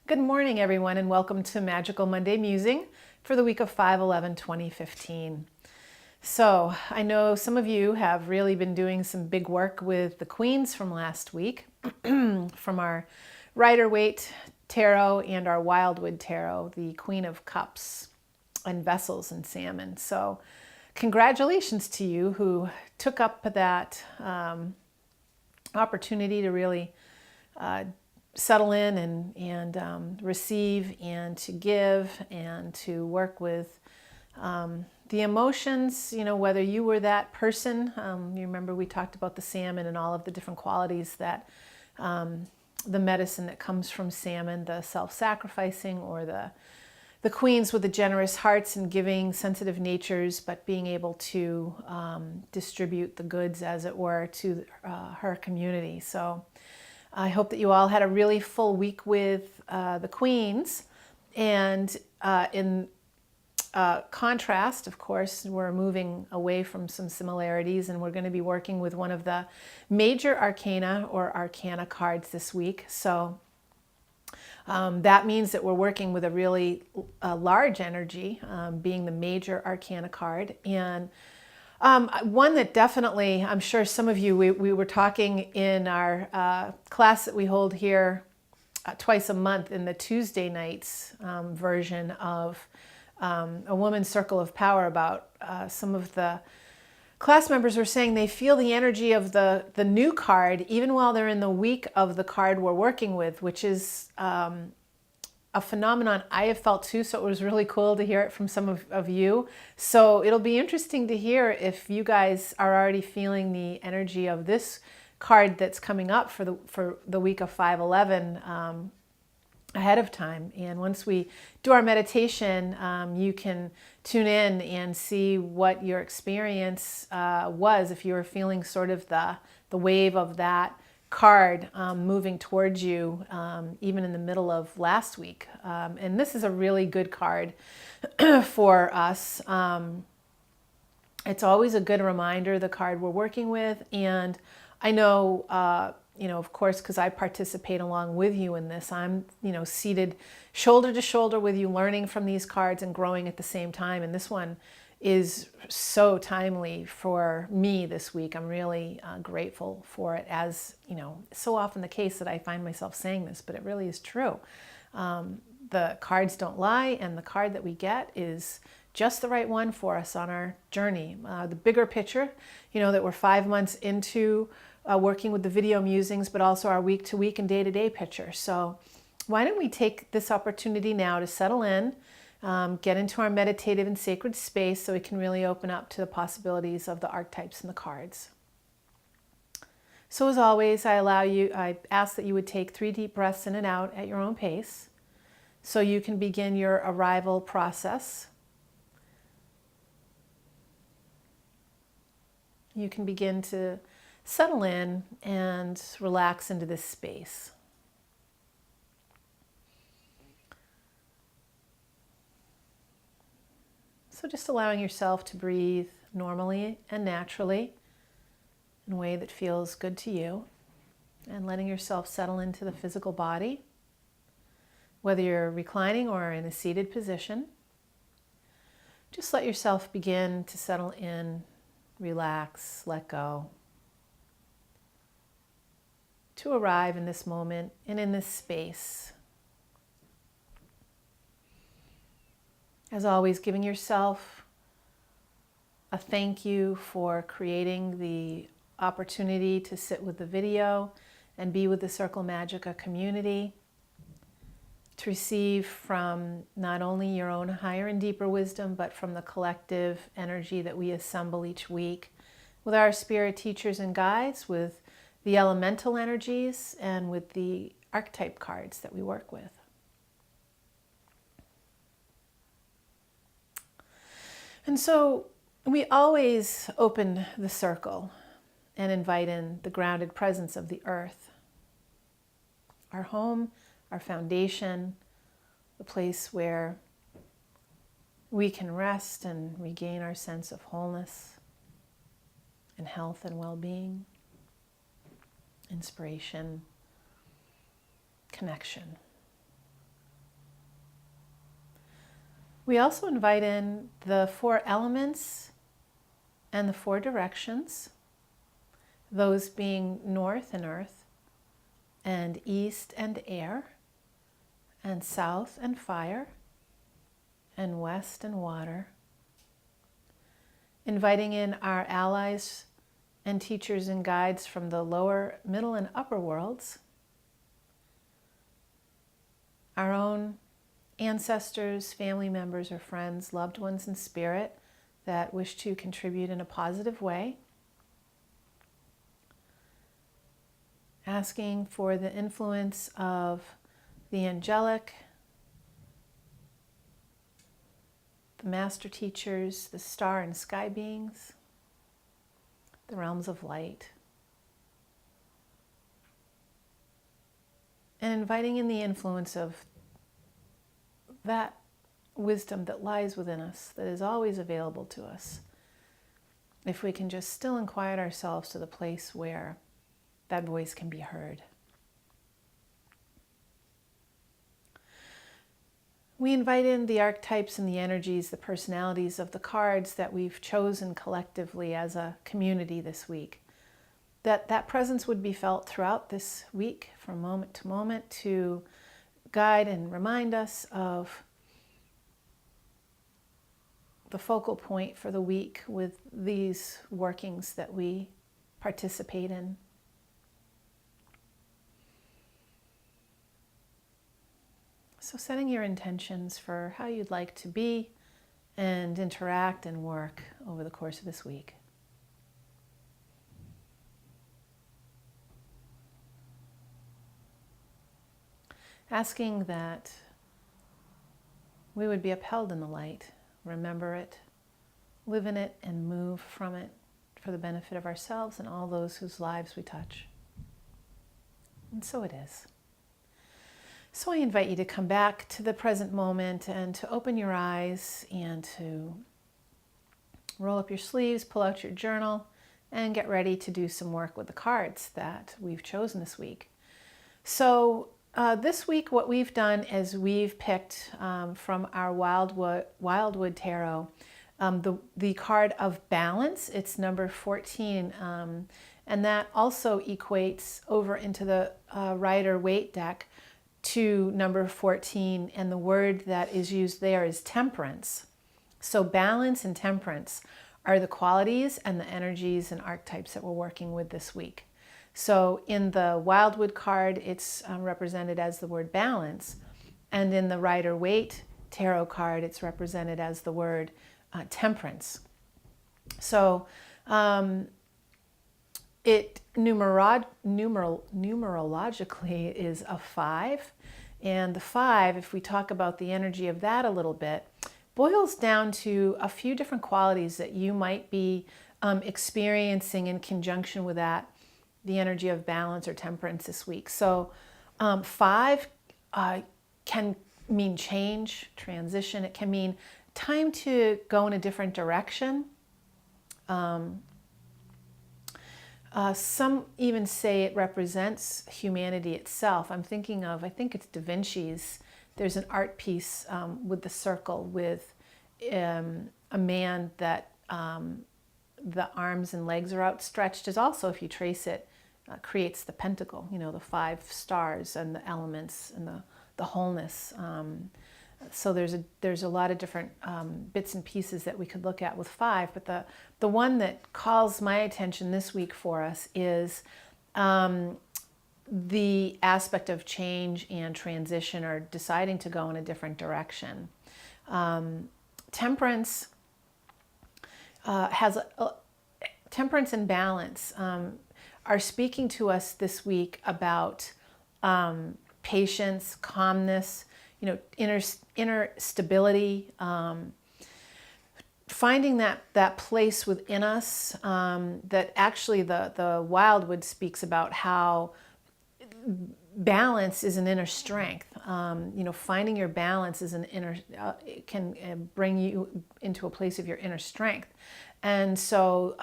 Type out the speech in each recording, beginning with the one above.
Good morning, everyone, and welcome to Magical Monday Musing for the week of 5/11/2015. So, I know some of you have really been doing some big work with the queens from last week, from our Rider-Waite Tarot and our Wildwood Tarot, the Queen of Cups and Vessels and Salmon. So, congratulations to you who took up that opportunity to really settle in and receive and to give and to work with the emotions, whether you were that person. You remember we talked about the salmon and all of the different qualities that the medicine that comes from salmon, the self-sacrificing, or the queens with the generous hearts and giving, sensitive natures, but being able to distribute the goods, as it were, to her community. So I hope that you all had a really full week with the queens. And in contrast, of course, we're moving away from some similarities, and we're going to be working with one of the major arcana or arcana cards this week. So that means that we're working with a really large energy, being the major arcana card. And one that definitely, I'm sure some of you, we were talking in our class that we hold here twice a month in the Tuesday nights version of A Woman's Circle of Power, about some of the class members were saying they feel the energy of the new card even while they're in the week of the card we're working with, which is a phenomenon I have felt too, so it was really cool to hear it from some of you. So it'll be interesting to hear if you guys are already feeling the energy of this card that's coming up for the week of 5/11 ahead of time. And once we do our meditation, you can tune in and see what your experience was, if you were feeling sort of the wave of that card moving towards you, even in the middle of last week. And this is a really good card for us. It's always a good reminder, the card we're working with. And I know, of course, because I participate along with you in this, I'm, seated shoulder to shoulder with you, learning from these cards and growing at the same time. And this one is so timely for me this week. I'm really grateful for it, as so often the case that I find myself saying this, but it really is true. The cards don't lie, and the card that we get is just the right one for us on our journey. The bigger picture, that we're 5 months into working with the video musings, but also our week-to-week and day-to-day picture. So why don't we take this opportunity now to settle in, get into our meditative and sacred space so we can really open up to the possibilities of the archetypes and the cards. So as always, I ask that you would take 3 deep breaths in and out at your own pace so you can begin your arrival process. You can begin to settle in and relax into this space. So just allowing yourself to breathe normally and naturally in a way that feels good to you, and letting yourself settle into the physical body, whether you're reclining or in a seated position. Just let yourself begin to settle in, relax, let go, to arrive in this moment and in this space. As always, giving yourself a thank you for creating the opportunity to sit with the video and be with the Circle Magica community, to receive from not only your own higher and deeper wisdom, but from the collective energy that we assemble each week with our spirit teachers and guides, with the elemental energies, and with the archetype cards that we work with. And so we always open the circle and invite in the grounded presence of the earth, our home, our foundation, the place where we can rest and regain our sense of wholeness and health and well-being, inspiration, connection. We also invite in the 4 elements and the 4 directions, those being north and earth, and east and air, and south and fire, and west and water. Inviting in our allies and teachers and guides from the lower, middle, and upper worlds, our own ancestors, family members, or friends, loved ones in spirit that wish to contribute in a positive way. Asking for the influence of the angelic, the master teachers, the star and sky beings, the realms of light. And inviting in the influence of that wisdom that lies within us, that is always available to us, if we can just still and quiet ourselves to the place where that voice can be heard. We invite in the archetypes and the energies, the personalities of the cards that we've chosen collectively as a community this week. That presence would be felt throughout this week from moment to moment to guide and remind us of the focal point for the week with these workings that we participate in. So setting your intentions for how you'd like to be and interact and work over the course of this week. Asking that we would be upheld in the light, remember it, live in it, and move from it for the benefit of ourselves and all those whose lives we touch. And so it is. So I invite you to come back to the present moment and to open your eyes and to roll up your sleeves, pull out your journal, and get ready to do some work with the cards that we've chosen this week. So this week what we've done is we've picked from our Wildwood Tarot the card of balance. It's number 14, and that also equates over into the Rider-Waite deck to number 14, and the word that is used there is temperance. So balance and temperance are the qualities and the energies and archetypes that we're working with this week. So in the Wildwood card, it's represented as the word balance, and in the Rider-Waite tarot card, it's represented as the word temperance. So it numerologically is a 5, and the 5, if we talk about the energy of that a little bit, boils down to a few different qualities that you might be experiencing in conjunction with that, the energy of balance or temperance this week. So 5 can mean change, transition. It can mean time to go in a different direction. Some even say it represents humanity itself. I'm thinking of, I think it's Da Vinci's, there's an art piece with the circle with a man that the arms and legs are outstretched, is also, if you trace it, creates the pentacle, you know, the 5 stars and the elements and the wholeness. So there's a lot of different bits and pieces that we could look at with 5, but the one that calls my attention this week for us is the aspect of change and transition, or deciding to go in a different direction. Temperance temperance and balance are speaking to us this week about patience, calmness, you know, inner stability, finding that place within us that actually the Wildwood speaks about how balance is an inner strength. You know, finding your balance is an inner can bring you into a place of your inner strength. And so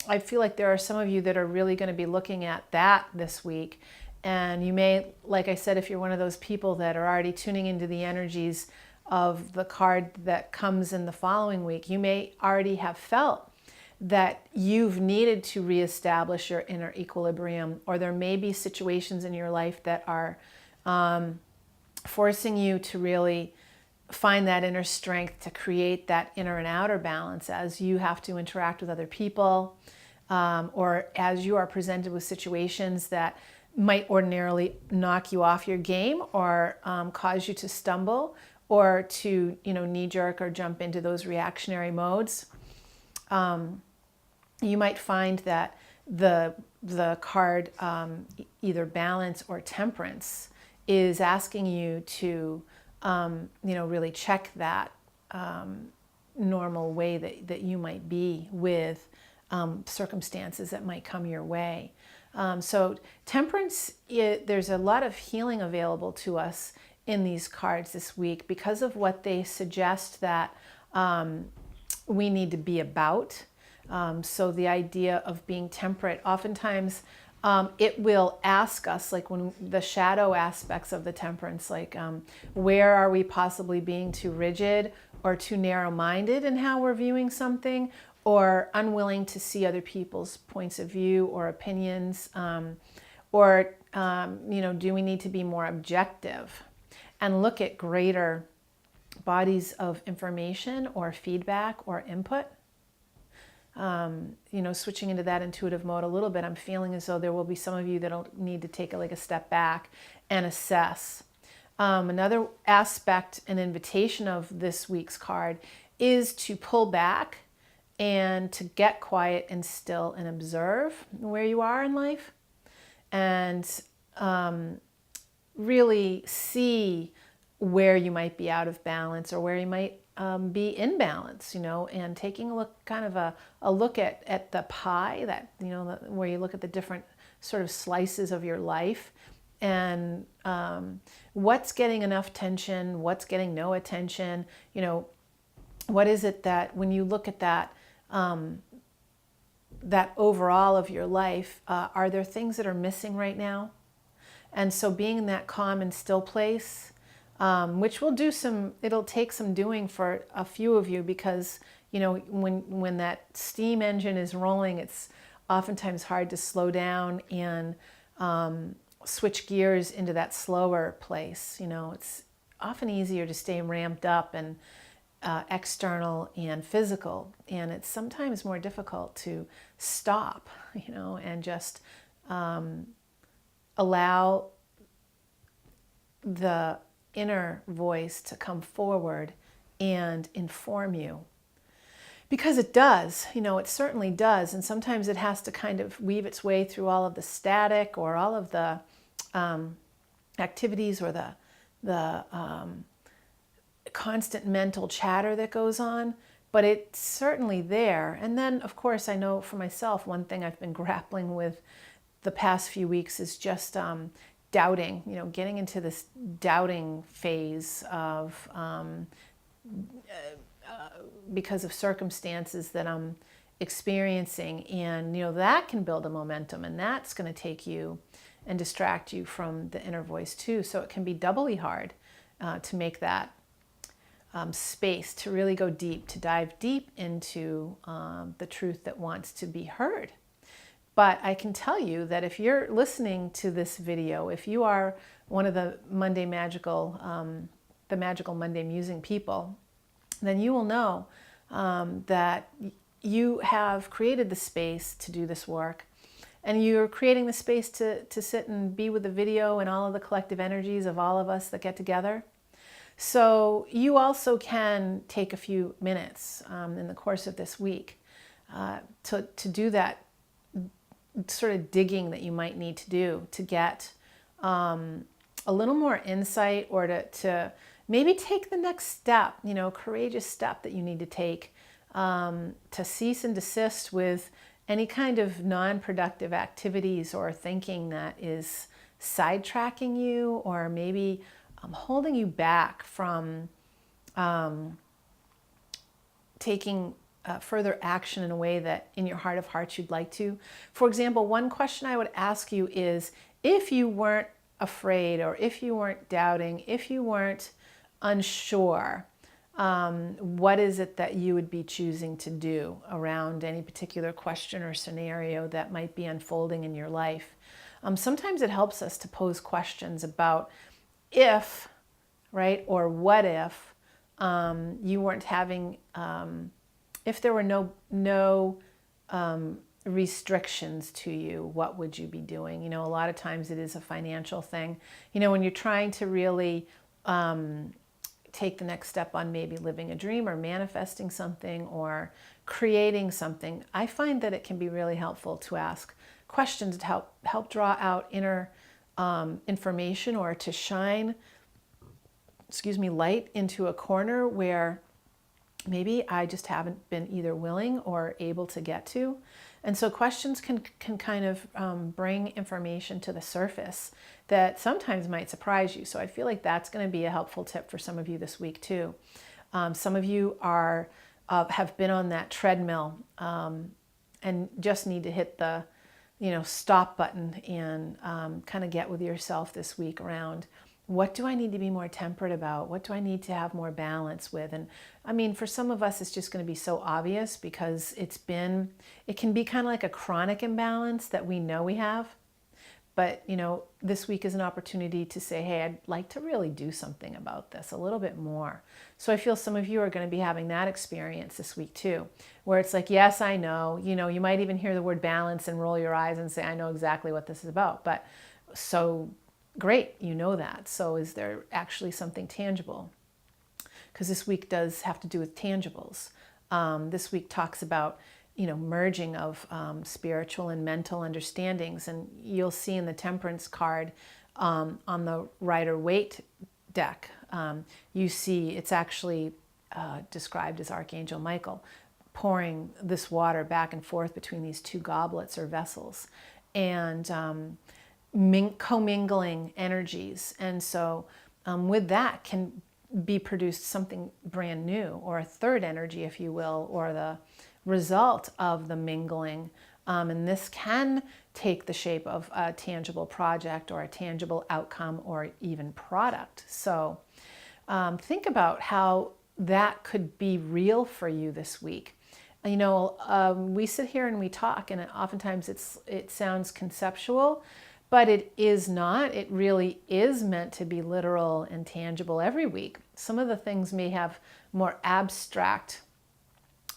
I feel like there are some of you that are really going to be looking at that this week. And you may, like I said, if you're one of those people that are already tuning into the energies of the card that comes in the following week. You may already have felt that you've needed to reestablish your inner equilibrium, or there may be situations in your life that are forcing you to really find that inner strength to create that inner and outer balance as you have to interact with other people, or as you are presented with situations that might ordinarily knock you off your game, or cause you to stumble, or to knee-jerk or jump into those reactionary modes. You might find that the card either balance or temperance is asking you to really check that normal way that you might be with circumstances that might come your way. So temperance, there's a lot of healing available to us in these cards this week because of what they suggest that we need to be about. So the idea of being temperate, oftentimes it will ask us, like when the shadow aspects of the temperance, like where are we possibly being too rigid or too narrow-minded in how we're viewing something, or unwilling to see other people's points of view or opinions, or do we need to be more objective and look at greater bodies of information or feedback or input? Switching into that intuitive mode a little bit, I'm feeling as though there will be some of you that'll need to take a step back and assess. Another aspect and invitation of this week's card is to pull back and to get quiet and still and observe where you are in life, and really see where you might be out of balance or where you might be in balance, and taking a look, kind of a look at the pie, that, where you look at the different sort of slices of your life, and what's getting enough attention, what's getting no attention, what is it that when you look at that, that overall of your life, are there things that are missing right now? And so being in that calm and still place, which it'll take some doing for a few of you, because, when that steam engine is rolling, it's oftentimes hard to slow down and switch gears into that slower place. It's often easier to stay ramped up and external and physical, and it's sometimes more difficult to stop, and just allow the inner voice to come forward and inform you. Because it does, it certainly does, and sometimes it has to kind of weave its way through all of the static or all of the activities or the constant mental chatter that goes on, but it's certainly there. And then, of course, I know for myself, one thing I've been grappling with the past few weeks is just doubting, getting into this doubting phase of because of circumstances that I'm experiencing, and that can build a momentum, and that's going to take you and distract you from the inner voice too. So it can be doubly hard to make that space to really go deep, to dive deep into the truth that wants to be heard. But I can tell you that if you're listening to this video, if you are one of the Magical Monday Musing people, then you will know that you have created the space to do this work, and you're creating the space to sit and be with the video and all of the collective energies of all of us that get together. So you also can take a few minutes in the course of this week to do that sort of digging that you might need to do to get a little more insight, or to maybe take the next step, courageous step that you need to take to cease and desist with any kind of non-productive activities or thinking that is sidetracking you, or maybe holding you back from taking further action in a way that in your heart of hearts you'd like to. For example, one question I would ask you is, if you weren't afraid, or if you weren't doubting, if you weren't unsure, what is it that you would be choosing to do around any particular question or scenario that might be unfolding in your life? Sometimes it helps us to pose questions about if, right, or what if you weren't having, if there were no restrictions to you, what would you be doing? You know, a lot of times it is a financial thing. You know, when you're trying to really take the next step on maybe living a dream or manifesting something or creating something, I find that it can be really helpful to ask questions to help draw out inner information, or to shine, light into a corner where maybe I just haven't been either willing or able to get to. And so questions can kind of bring information to the surface that sometimes might surprise you. So I feel like that's going to be a helpful tip for some of you this week too. Some of you are have been on that treadmill and just need to hit the stop button and kind of get with yourself this week around, what do I need to be more temperate about? What do I need to have more balance with? And I mean, for some of us, it's just going to be so obvious because it can be kind of like a chronic imbalance that we know we have. But, this week is an opportunity to say, hey, I'd like to really do something about this a little bit more. So I feel some of you are going to be having that experience this week too, where it's like, yes, I know, you might even hear the word balance and roll your eyes and say, I know exactly what this is about. But so great, you know that. So is there actually something tangible? Because this week does have to do with tangibles. This week talks about, merging of spiritual and mental understandings. And you'll see in the Temperance card on the Rider-Waite deck, you see it's actually described as Archangel Michael pouring this water back and forth between these two goblets or vessels. And commingling energies. And so with that can be produced something brand new, or a third energy, if you will, or the result of the mingling. And this can take the shape of a tangible project or a tangible outcome or even product. So think about how that could be real for you this week. We sit here and we talk, and oftentimes it sounds conceptual, but it is not. It really is meant to be literal and tangible every week. Some of the things may have more abstract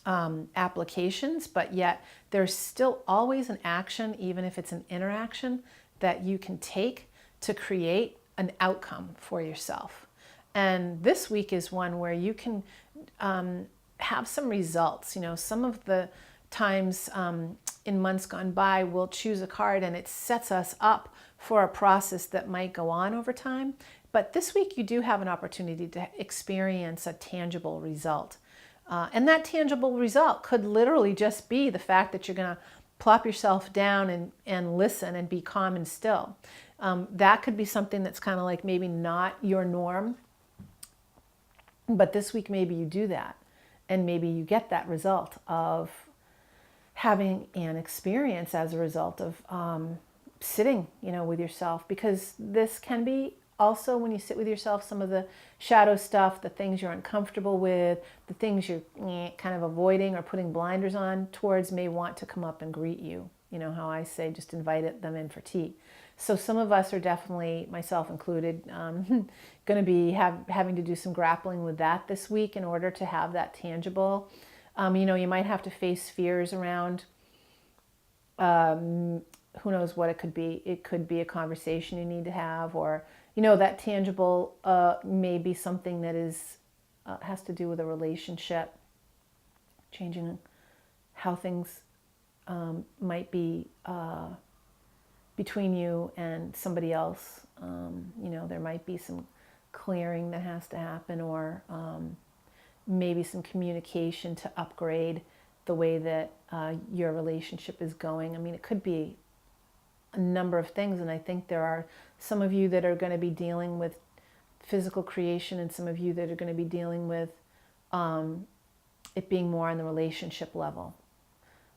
applications, but yet there's still always an action, even if it's an interaction, that you can take to create an outcome for yourself. And this week is one where you can have some results. Some of the times in months gone by, we'll choose a card and it sets us up for a process that might go on over time. But this week you do have an opportunity to experience a tangible result. And that tangible result could literally just be the fact that you're going to plop yourself down and listen and be calm and still. That could be something that's kind of like maybe not your norm. But this week maybe you do that. And maybe you get that result of having an experience as a result of sitting, with yourself. Because this can be also, when you sit with yourself, some of the shadow stuff, the things you're uncomfortable with, the things you're kind of avoiding or putting blinders on towards may want to come up and greet you. You know how I say, just invite them in for tea. So some of us are definitely, myself included, going to be having to do some grappling with that this week in order to have that tangible. You might have to face fears around, who knows what it could be. It could be a conversation you need to have, or, that tangible may be something that has to do with a relationship, changing how things might be between you and somebody else. There might be some clearing that has to happen, or maybe some communication to upgrade the way that your relationship is going. I mean, it could be a number of things, and I think there are some of you that are going to be dealing with physical creation, and some of you that are going to be dealing with it being more on the relationship level.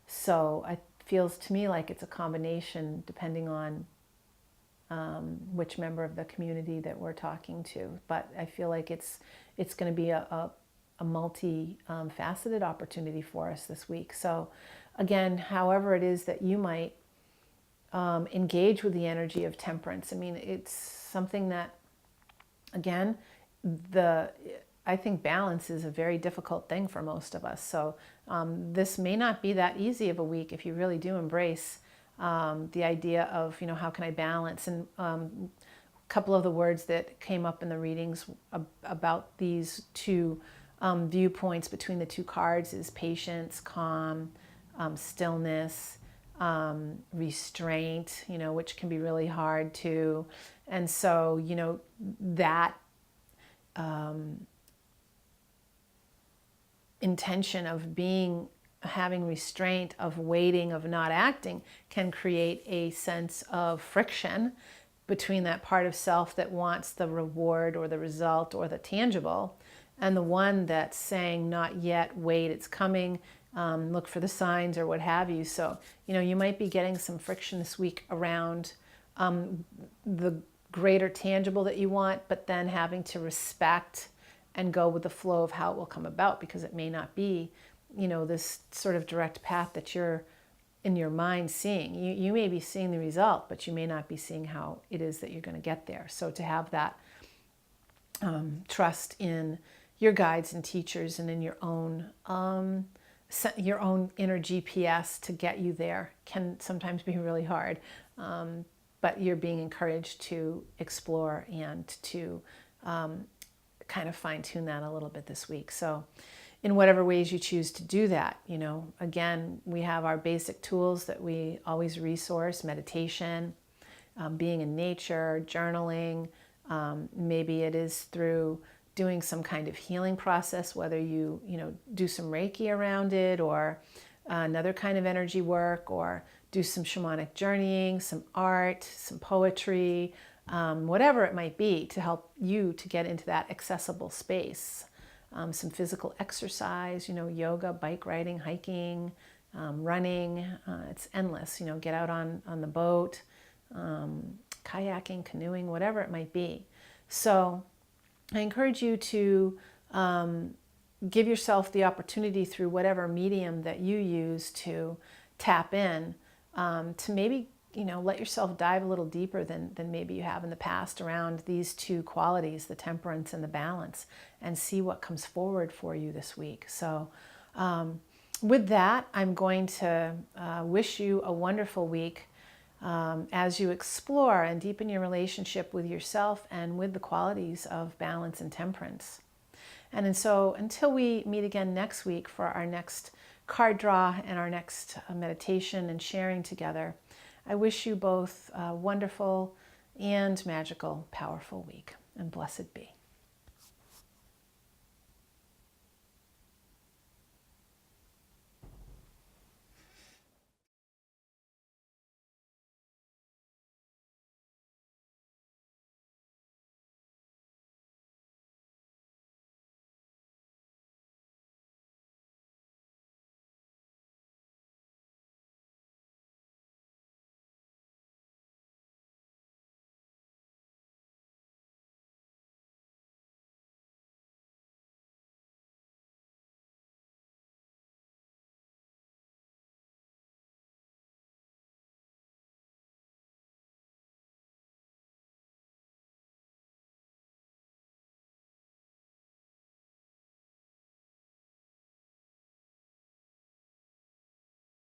So it feels to me like it's a combination, depending on which member of the community that we're talking to. But I feel like it's going to be a multi-faceted opportunity for us this week. So again, however it is that you might engage with the energy of temperance, I mean, it's something that, again, I think balance is a very difficult thing for most of us. So this may not be that easy of a week if you really do embrace the idea of, how can I balance? And a couple of the words that came up in the readings about these two viewpoints between the two cards is patience, calm, stillness, restraint, which can be really hard too. And so, that intention of having restraint, of waiting, of not acting, can create a sense of friction between that part of self that wants the reward or the result or the tangible, and the one that's saying, not yet, wait, it's coming, look for the signs or what have you. So, you might be getting some friction this week around the greater tangible that you want, but then having to respect and go with the flow of how it will come about, because it may not be, this sort of direct path that you're in your mind seeing. You may be seeing the result, but you may not be seeing how it is that you're going to get there. So to have that trust in your guides and teachers and in your own inner GPS to get you there can sometimes be really hard. But you're being encouraged to explore and to kind of fine-tune that a little bit this week. So in whatever ways you choose to do that, again, we have our basic tools that we always resource: meditation, being in nature, journaling. Maybe it is through doing some kind of healing process, whether you do some Reiki around it, or another kind of energy work, or do some shamanic journeying, some art, some poetry, whatever it might be to help you to get into that accessible space. Some physical exercise, yoga, bike riding, hiking, running. It's endless. Get out on the boat, kayaking, canoeing, whatever it might be. So I encourage you to give yourself the opportunity through whatever medium that you use to tap in, to maybe let yourself dive a little deeper than maybe you have in the past around these two qualities, the temperance and the balance, and see what comes forward for you this week. So with that, I'm going to wish you a wonderful week as you explore and deepen your relationship with yourself and with the qualities of balance and temperance. And so until we meet again next week for our next card draw and our next meditation and sharing together, I wish you both a wonderful and magical, powerful week, and blessed be.